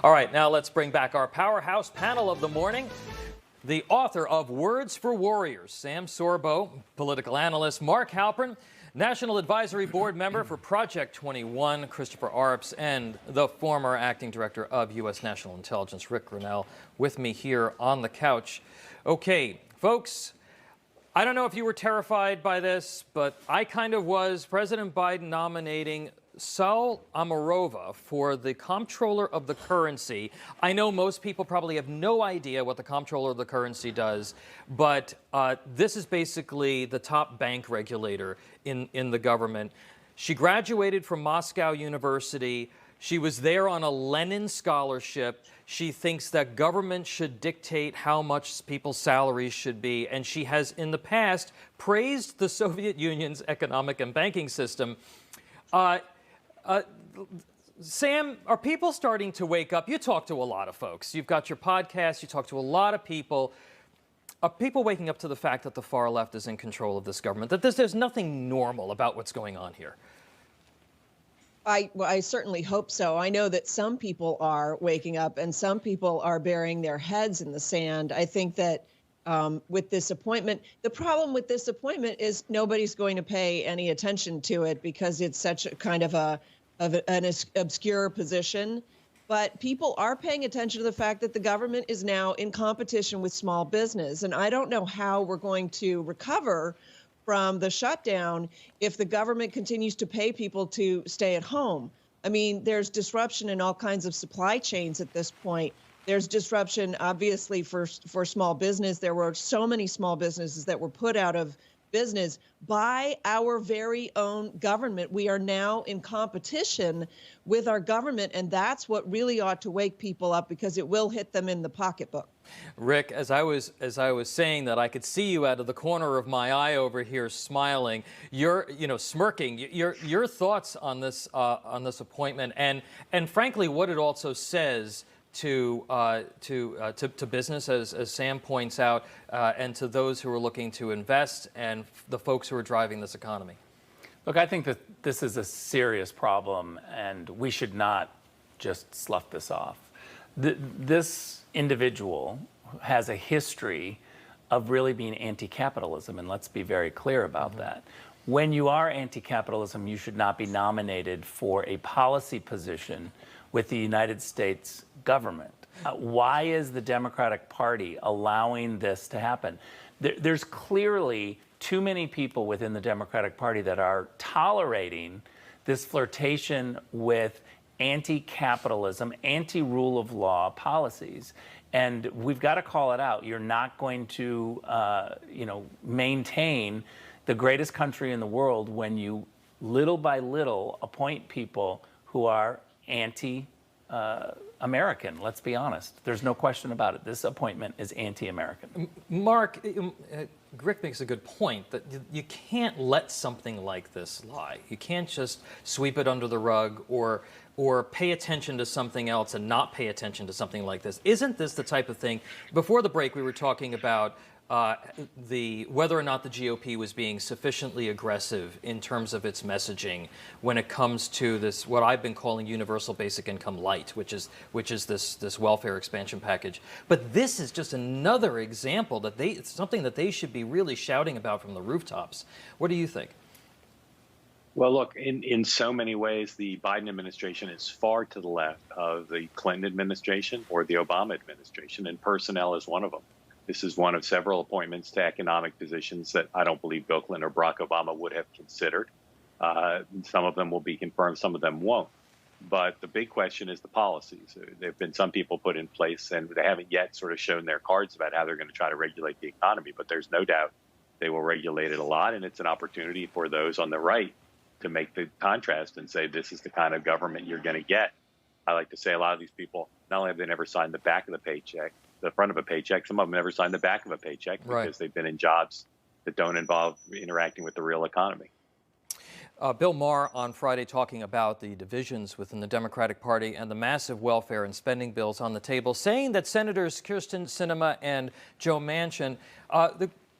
All right, now let's bring back our powerhouse panel of the morning. The author of Words for Warriors, Sam Sorbo, political analyst Mark Halpern, National Advisory Board member for Project 21, Christopher Arps, and the former acting director of U.S. National Intelligence, Rick Grinnell, with me here on the couch. Okay, folks, I don't know if you were terrified by this, but I kind of was. President Biden nominating Saul Amarova for the comptroller of the currency. I know most people probably have no idea what the comptroller of the currency does, but this is basically the top bank regulator in the government. She graduated from Moscow University. She was there on a Lenin scholarship. She thinks that government should dictate how much people's salaries should be, and she has in the past praised the Soviet Union's economic and banking system. Sam, are people starting to wake up? You talk to a lot of folks. You've got your podcast. You talk to a lot of people. Are people waking up to the fact that the far left is in control of this government, that there's nothing normal about what's going on here? I certainly hope so. I know that some people are waking up and some people are burying their heads in the sand. I think that with this appointment, the problem with this appointment is nobody's going to pay any attention to it because it's such a kind of an obscure position. But people are paying attention to the fact that the government is now in competition with small business. And I don't know how we're going to recover from the shutdown if the government continues to pay people to stay at home. I mean, there's disruption in all kinds of supply chains at this point. There's disruption, obviously, for small business. There were so many small businesses that were put out of business by our very own government. We are now in competition with our government, and that's what really ought to wake people up because it will hit them in the pocketbook. Rick, as I was saying that, I could see you out of the corner of my eye over here smiling. You're, smirking. Your thoughts on this appointment, and frankly, what it also says to business, as Sam points out, and to those who are looking to invest and the folks who are driving this economy? Look, I think that this is a serious problem, and we should not just slough this off. This individual has a history of really being anti-capitalism, and let's be very clear about that. When you are anti-capitalism, you should not be nominated for a policy position with the United States government. Why is the Democratic Party allowing this to happen? There's clearly too many people within the Democratic Party that are tolerating this flirtation with anti-capitalism, anti-rule of law policies. And we've got to call it out. You're not going to, maintain the greatest country in the world when you, little by little, appoint people who are anti-American. Let's be honest. There's no question about it. This appointment is anti-American. Mark, Rick makes a good point that you can't let something like this lie. You can't just sweep it under the rug or pay attention to something else and not pay attention to something like this. Isn't this the type of thing? Before the break, we were talking about whether or not the GOP was being sufficiently aggressive in terms of its messaging when it comes to this, what I've been calling universal basic income light, which is this welfare expansion package. But this is just another example that it's something that they should be really shouting about from the rooftops. What do you think? Well, look, in so many ways, the Biden administration is far to the left of the Clinton administration or the Obama administration, and personnel is one of them. This is one of several appointments to economic positions that I don't believe Bill Clinton or Barack Obama would have considered. Some of them will be confirmed, some of them won't. But the big question is the policies. There have been some people put in place, and they haven't yet sort of shown their cards about how they're going to try to regulate the economy. But there's no doubt they will regulate it a lot, and it's an opportunity for those on the right to make the contrast and say this is the kind of government you're going to get. I like to say a lot of these people, not only have they never signed the back of the paycheck, the front of a paycheck, some of them never signed the back of a paycheck because they've been in jobs that don't involve interacting with the real economy. Bill Maher on Friday talking about the divisions within the Democratic Party and the massive welfare and spending bills on the table, saying that Senators Kyrsten Sinema and Joe Manchin,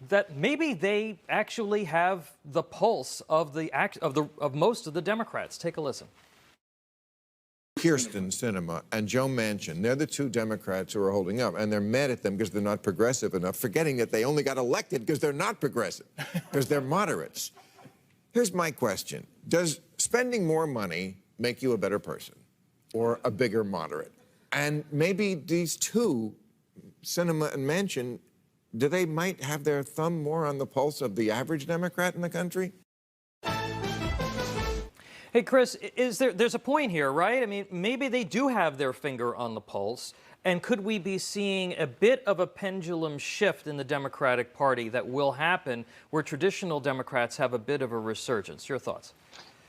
that maybe they actually have the pulse of most of the Democrats. Take a listen. Kirsten Sinema and Joe Manchin, they're the two Democrats who are holding up, and they're mad at them because they're not progressive enough, forgetting that they only got elected because they're not progressive, because they're moderates. Here's my question. Does spending more money make you a better person or a bigger moderate? And maybe these two, Sinema and Manchin, they might have their thumb more on the pulse of the average Democrat in the country? Hey, Chris, there's a point here, right? I mean, maybe they do have their finger on the pulse. And could we be seeing a bit of a pendulum shift in the Democratic Party that will happen where traditional Democrats have a bit of a resurgence? Your thoughts?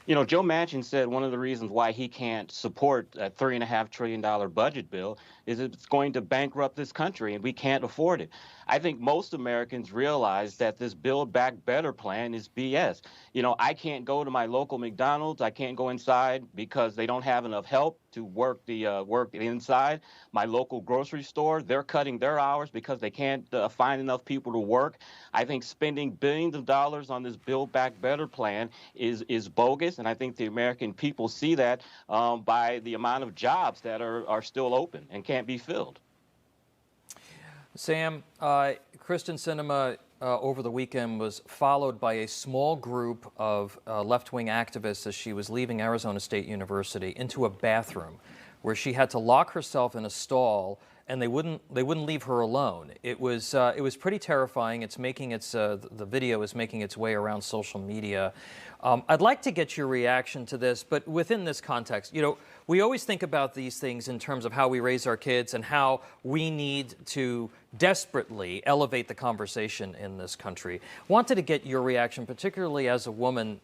You know, Joe Manchin said one of the reasons why he can't support a $3.5 trillion budget bill is it's going to bankrupt this country, and we can't afford it. I think most Americans realize that this Build Back Better plan is BS. You know, I can't go to my local McDonald's. I can't go inside because they don't have enough help to work the inside. My local grocery store, they're cutting their hours because they can't find enough people to work. I think spending billions of dollars on this Build Back Better plan is bogus, and I think the American people see that by the amount of jobs that are still open and can't be filled. Sam, Kristen Sinema over the weekend was followed by a small group of left-wing activists as she was leaving Arizona State University into a bathroom where she had to lock herself in a stall, and they wouldn't leave her alone. It was pretty terrifying. It's making the video is making its way around social media. I'd like to get your reaction to this, but within this context, you know, we always think about these things in terms of how we raise our kids and how we need to desperately elevate the conversation in this country. Wanted to get your reaction, particularly as a woman,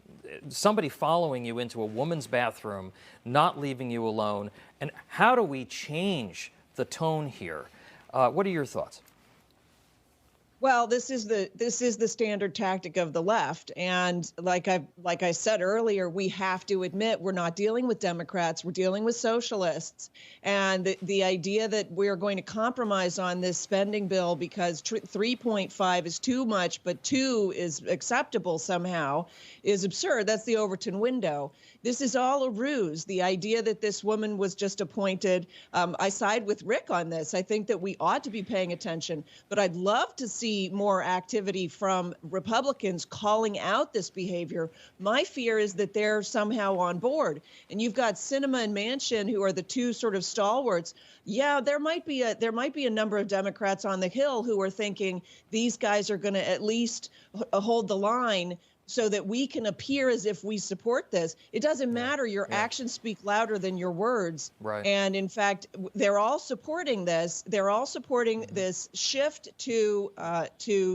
somebody following you into a woman's bathroom, not leaving you alone, and how do we change the tone here? What are your thoughts? Well, this is the standard tactic of the left, and like I said earlier, we have to admit we're not dealing with Democrats, we're dealing with socialists, and the idea that we're going to compromise on this spending bill because 3.5 is too much, but 2 is acceptable somehow is absurd. That's the Overton window. This is all a ruse. The idea that this woman was just appointed, I side with Rick on this. I think that we ought to be paying attention, but I'd love to see more activity from Republicans calling out this behavior. My fear is that they're somehow on board. And you've got Sinema and Manchin, who are the two sort of stalwarts. Yeah, there might be a number of Democrats on the Hill who are thinking these guys are going to at least hold the line so that we can appear as if we support this. It doesn't matter. Your actions speak louder than your words. Right. And in fact, they're all supporting this. They're all supporting this shift to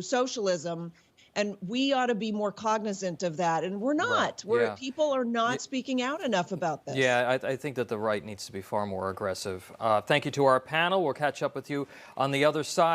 socialism. And we ought to be more cognizant of that. And we're not. People are not speaking out enough about this. Yeah, I think that the right needs to be far more aggressive. Thank you to our panel. We'll catch up with you on the other side.